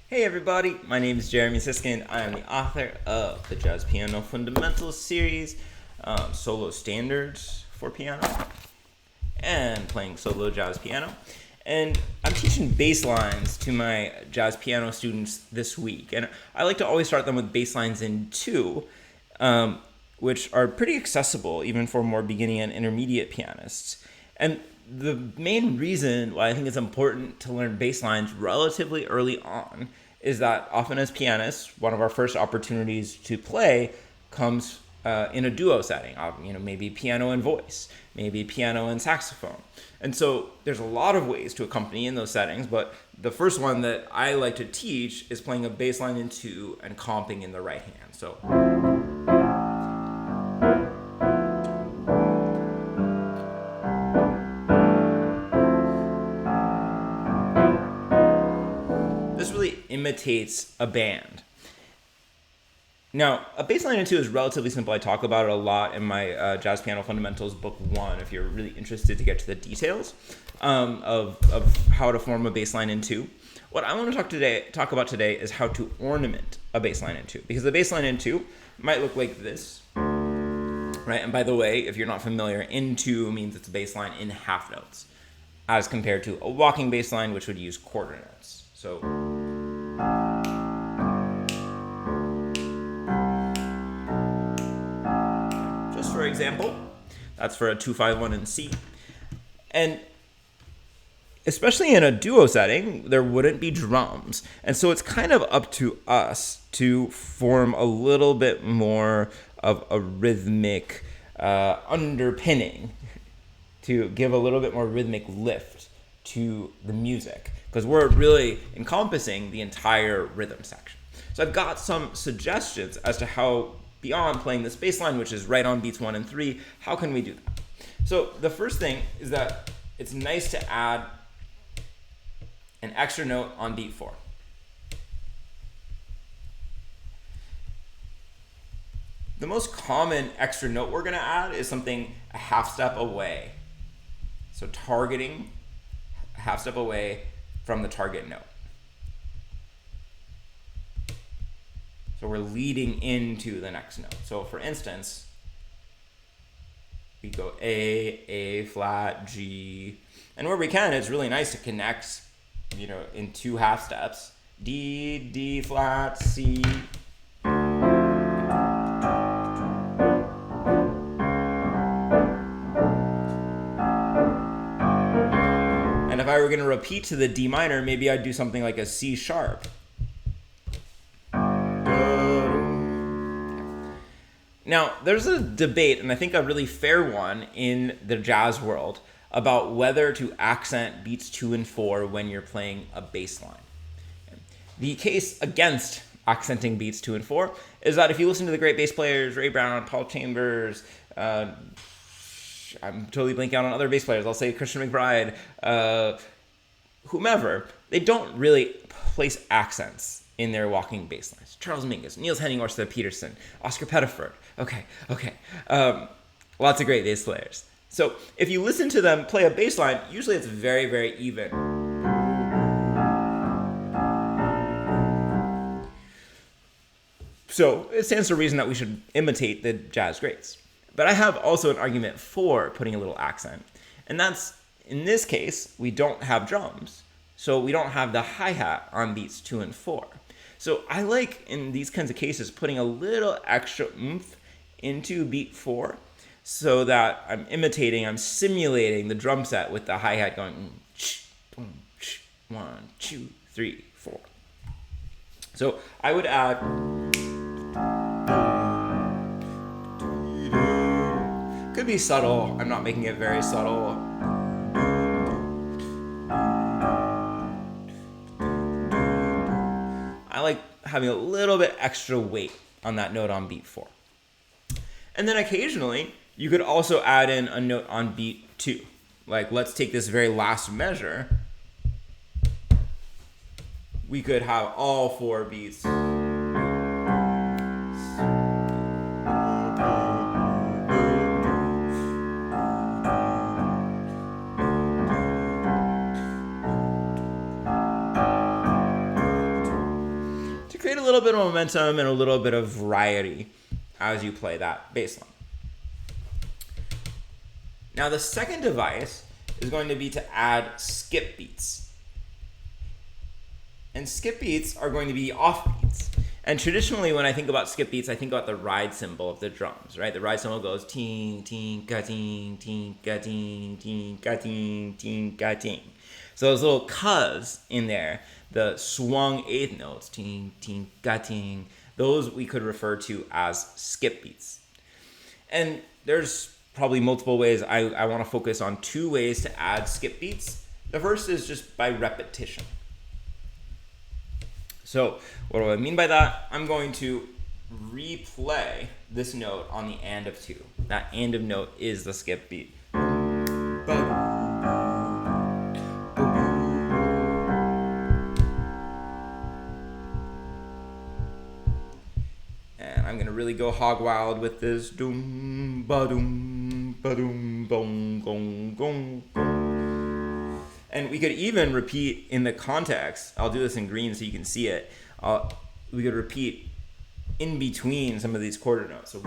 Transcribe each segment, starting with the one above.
Hey everybody, my name is Jeremy Siskind. I am the author of the Jazz Piano Fundamentals series, solo standards for piano, and playing solo jazz piano. And I'm teaching Basslines to my jazz piano students this week. And I like to always start them with Basslines in 2, which are pretty accessible even for more beginning and intermediate pianists. And the main reason why I think it's important to learn Basslines relatively early on is that often as pianists, one of our first opportunities to play comes in a duo setting, maybe piano and voice, maybe piano and saxophone. And so there's a lot of ways to accompany in those settings, but the first one that I like to teach is playing a bass line in 2 and comping in the right hand. So this really imitates a band. Now, a bass line in 2 is relatively simple. I talk about it a lot in my Jazz Piano Fundamentals Book 1 if you're really interested to get to the details of how to form a bass line in 2. What I want to talk about today is how to ornament a bass line in 2. Because the bass line in 2 might look like this. Right? And by the way, if you're not familiar, in 2 means it's a bass line in half notes, as compared to a walking bass line, which would use quarter notes. So for example, that's for a 2-5-1 in C. And especially in a duo setting, there wouldn't be drums. And so it's kind of up to us to form a little bit more of a rhythmic underpinning, to give a little bit more rhythmic lift to the music, because we're really encompassing the entire rhythm section. So I've got some suggestions as to how, beyond playing this bass line, which is right on beats 1 and 3, how can we do that? So the first thing is that it's nice to add an extra note on beat 4. The most common extra note we're going to add is something a half step away. So targeting a half step away from the target note. So we're leading into the next note. So for instance, we go A flat, G. And where we can, it's really nice to connect, in 2 half steps. D flat, C. And if I were going to repeat to the D minor, maybe I'd do something like a C sharp. Now, there's a debate, and I think a really fair one in the jazz world, about whether to accent beats 2 and 4 when you're playing a bass line. The case against accenting beats 2 and 4 is that if you listen to the great bass players, Ray Brown, Paul Chambers, I'm totally blanking out on other bass players, I'll say Christian McBride, whomever, they don't really place accents in their walking bass lines. Charles Mingus, Niels Henning, Orsted Peterson, Oscar Pettiford. Okay. Lots of great bass players. So if you listen to them play a bass line, usually it's very, very even. So it stands to reason that we should imitate the jazz greats. But I have also an argument for putting a little accent. And that's, in this case, we don't have drums. So we don't have the hi-hat on beats 2 and 4. So I like, in these kinds of cases, putting a little extra oomph into beat 4 so that I'm simulating the drum set with the hi-hat going 1, 2, 3, 4. So I would add could be subtle. I'm not making it very subtle. I like having a little bit extra weight on that note on beat 4. And then occasionally, you could also add in a note on beat 2. Like, let's take this very last measure. We could have all 4 beats. create a little bit of momentum and a little bit of variety as you play that bass line. Now the second device is going to be to add skip beats. And skip beats are going to be off beats. And traditionally, when I think about skip beats, I think about the ride cymbal of the drums, right? The ride cymbal goes ting, ting, ka ting, ting, ka ting, ting, ka ting, ting, ka ting. So those little kas in there, the swung eighth notes, ting, ting, ka ting, those we could refer to as skip beats. And there's probably multiple ways. I want to focus on two ways to add skip beats. The first is just by repetition. So what do I mean by that? I'm going to replay this note on the and of 2. That and of note is the skip beat. And I'm going to really go hog wild with this. Doom, ba-doom, ba-doom, bong, gong, gong, gong. And we could even repeat in the context. I'll do this in green so you can see it. We could repeat in between some of these quarter notes. So,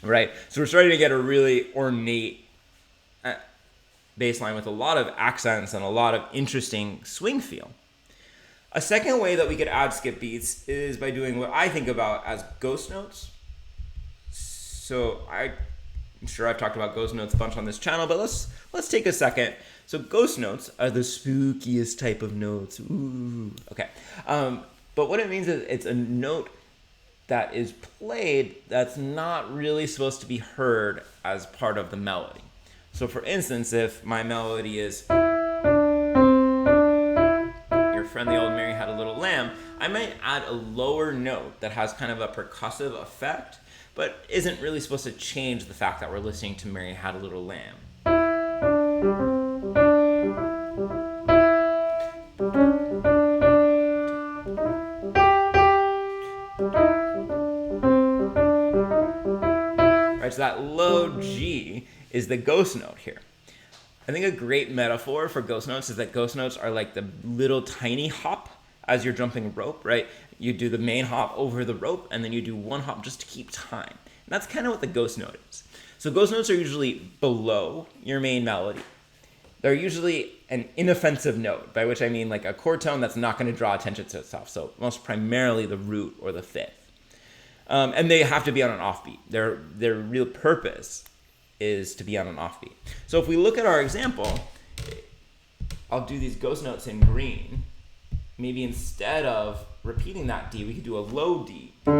right, so we're starting to get a really ornate bass line with a lot of accents and a lot of interesting swing feel. A second way that we could add skip beats is by doing what I think about as ghost notes. So I'm sure I've talked about ghost notes a bunch on this channel, but let's take a second. So ghost notes are the spookiest type of notes. Ooh, okay. But what it means is it's a note that is played that's not really supposed to be heard as part of the melody. So for instance, if my melody is Your Friend the Old Mary Had a Little Lamb, I might add a lower note that has kind of a percussive effect, but isn't really supposed to change the fact that we're listening to Mary Had a Little Lamb. So that low G is the ghost note here. I think a great metaphor for ghost notes is that ghost notes are like the little tiny hop as you're jumping rope, right? You do the main hop over the rope, and then you do one hop just to keep time. And that's kind of what the ghost note is. So ghost notes are usually below your main melody. They're usually an inoffensive note, by which I mean like a chord tone that's not going to draw attention to itself. So most primarily the root or the fifth. And they have to be on an offbeat. Their real purpose is to be on an offbeat. So if we look at our example, I'll do these ghost notes in green. Maybe instead of repeating that D, we could do a low D. And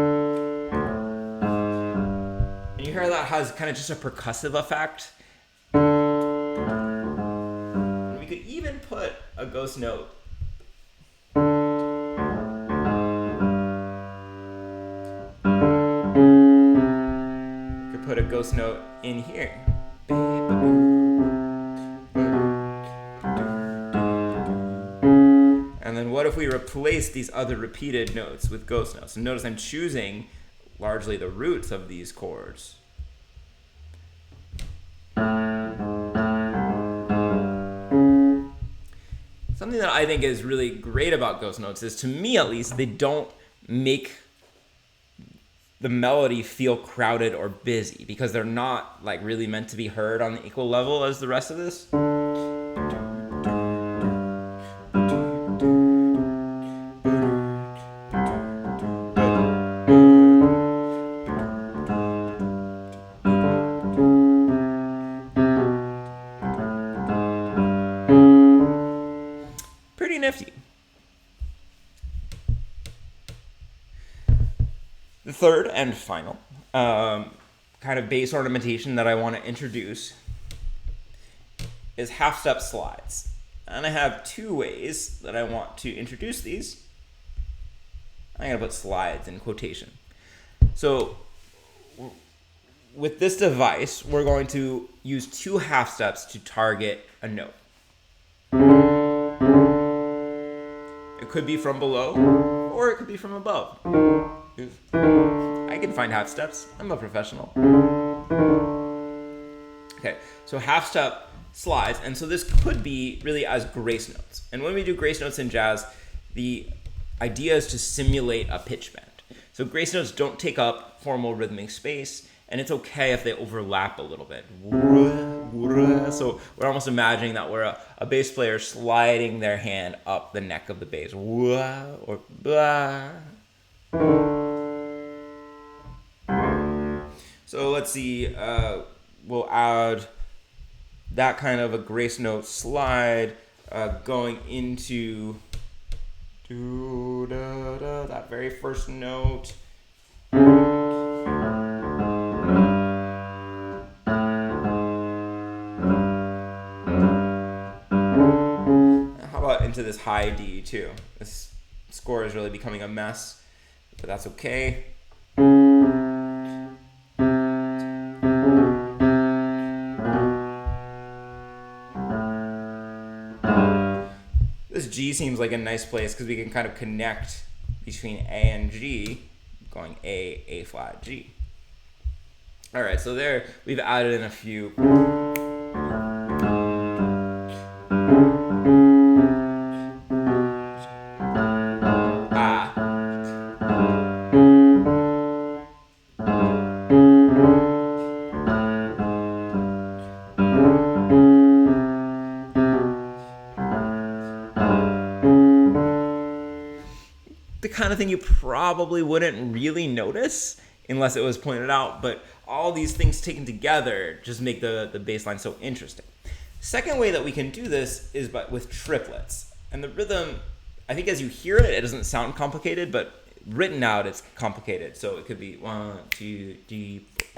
you hear that has kind of just a percussive effect. And we could even put a ghost note put a ghost note in here. And then what if we replace these other repeated notes with ghost notes? And notice I'm choosing largely the roots of these chords. Something that I think is really great about ghost notes is, to me at least, they don't make the melody feel crowded or busy because they're not like really meant to be heard on the equal level as the rest of this. Pretty nifty. The third and final kind of bass ornamentation that I want to introduce is half-step slides. And I have two ways that I want to introduce these. I'm going to put slides in quotation. So with this device, we're going to use two half steps to target a note. It could be from below, or it could be from above. I can find half steps. I'm a professional. Okay, so half step slides, and so this could be really as grace notes. And when we do grace notes in jazz, the idea is to simulate a pitch bend. So grace notes don't take up formal rhythmic space, and it's okay if they overlap a little bit. So we're almost imagining that we're a bass player sliding their hand up the neck of the bass. Or blah. So let's see, we'll add that kind of a grace note slide going into that very first note. How about into this high D too? This score is really becoming a mess, but that's okay. This G seems like a nice place because we can kind of connect between A and G, going A flat, G. All right, so there we've added in a few. The kind of thing you probably wouldn't really notice unless it was pointed out, but all these things taken together just make the bass line so interesting. Second way that we can do this is with triplets. And the rhythm, I think as you hear it, it doesn't sound complicated, but written out it's complicated. So it could be 1, 2, 3, 4.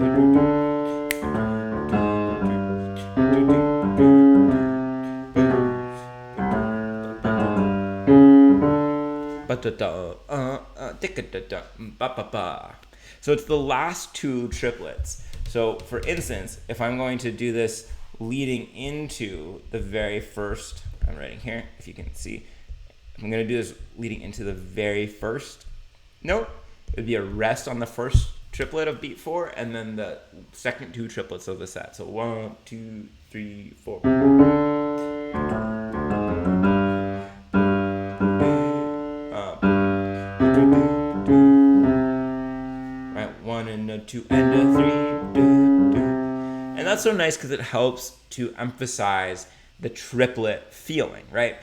So it's the last two triplets. So for instance, if I'm going to do this leading into the very first, I'm writing here, if you can see, if I'm going to do this leading into the very first note, it would be a rest on the first triplet of beat 4, and then the second two triplets of the set. So 1, 2, 3, 4. Right, 1 and a 2 and a 3. And that's so nice because it helps to emphasize the triplet feeling, right?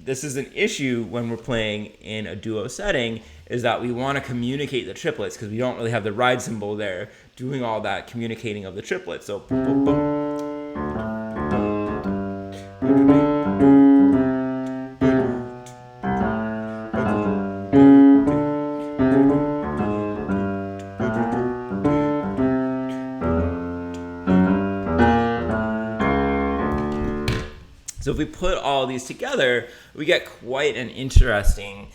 This is an issue when we're playing in a duo setting, is that we want to communicate the triplets because we don't really have the ride cymbal there doing all that communicating of the triplets. So boom, boom. So if we put all these together, we get quite an interesting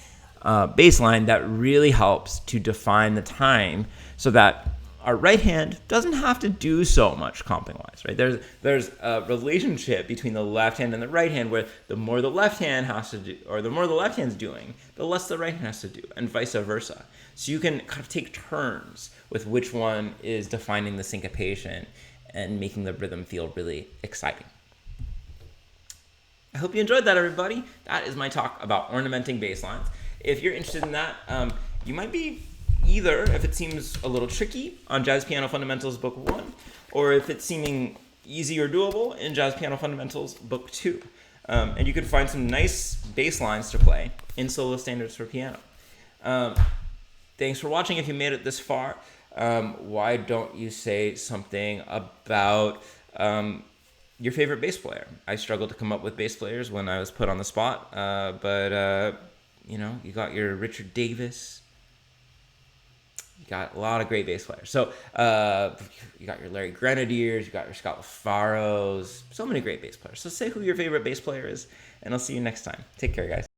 bass line that really helps to define the time so that our right hand doesn't have to do so much comping-wise, right? There's a relationship between the left hand and the right hand where the more the left hand has to do, or the more the left hand's doing, the less the right hand has to do, and vice versa. So you can kind of take turns with which one is defining the syncopation and making the rhythm feel really exciting. I hope you enjoyed that, everybody. That is my talk about ornamenting bass lines. If you're interested in that, you might be either if it seems a little tricky on Jazz Piano Fundamentals Book 1, or if it's seeming easy or doable in Jazz Piano Fundamentals Book 2. And you can find some nice bass lines to play in solo standards for piano. Thanks for watching. If you made it this far, why don't you say something about your favorite bass player? I struggled to come up with bass players when I was put on the spot, but you know, you got your Richard Davis, you got a lot of great bass players. So you got your Larry Grenadiers, you got your Scott LaFaros, so many great bass players. So say who your favorite bass player is, and I'll see you next time. Take care, guys.